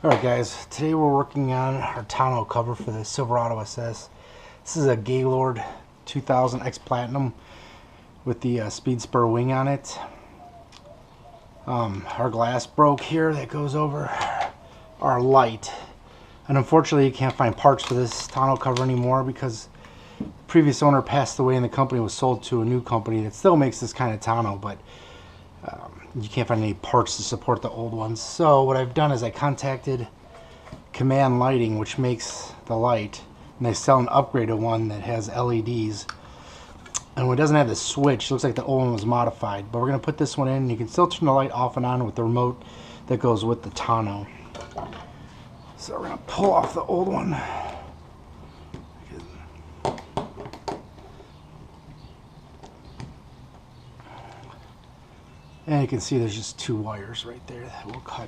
Alright guys, today we're working on our tonneau cover for the Silverado SS. This is a Gaylord 2000 X Platinum with the speed spur wing on it. Our glass broke here that goes over our light, and unfortunately you can't find parts for this tonneau cover anymore because the previous owner passed away and the company was sold to a new company that still makes this kind of tonneau, but you can't find any parts to support the old ones. So what I've done is I contacted Command Lighting, which makes the light, and they sell an upgraded one that has LEDs. And when it doesn't have the switch, it looks like the old one was modified. But we're going to put this one in, and you can still turn the light off and on with the remote that goes with the tonneau. So we're going to pull off the old one. And you can see there's just two wires right there that will cut.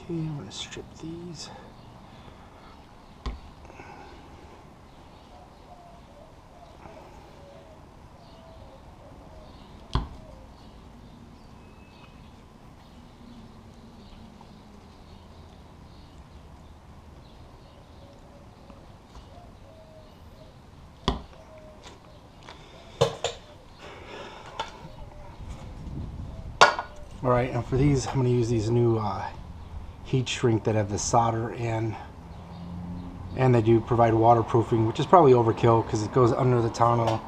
Okay, I'm going to strip these. Alright, and for these, I'm going to use these new heat shrink that have the solder and they do provide waterproofing, which is probably overkill because it goes under the tonneau.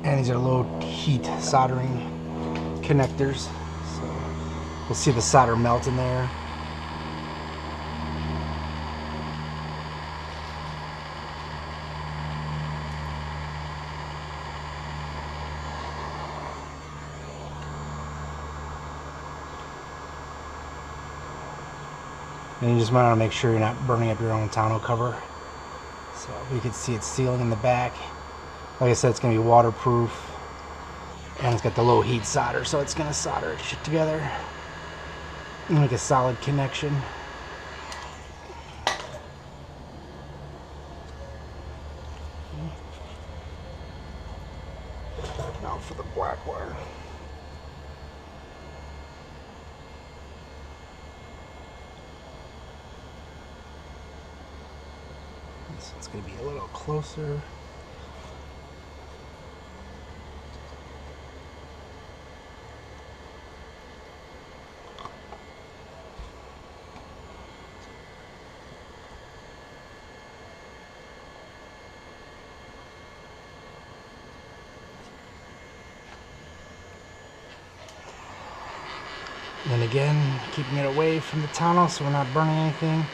And these are low heat soldering connectors, so we'll see the solder melt in there. And you just want to make sure you're not burning up your own tonneau cover. So we can see it's sealing in the back. Like I said, it's going to be waterproof, and it's got the low heat solder, so it's going to solder it shit together and make a solid connection. Now for the black wire. This one's going to be a little closer. And again, keeping it away from the tonneau so we're not burning anything.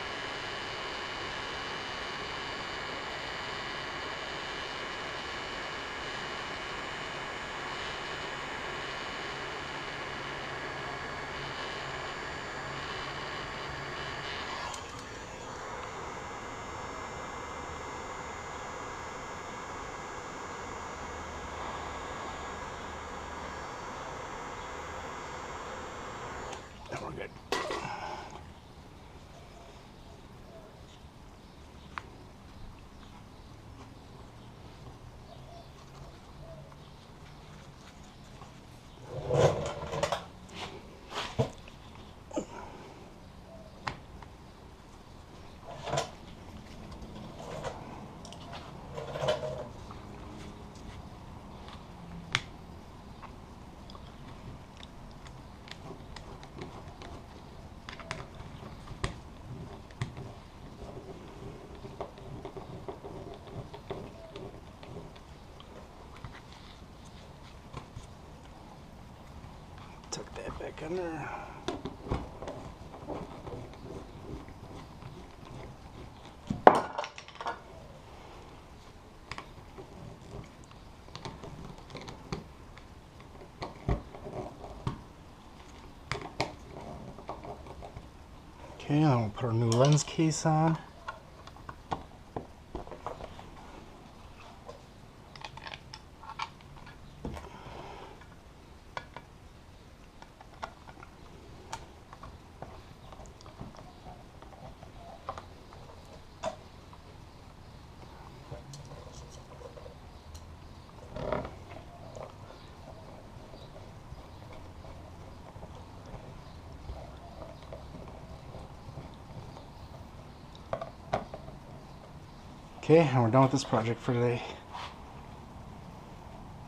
And we're good. back in there. Okay, then we'll put our new lens case on. Okay, and we're done with this project for today.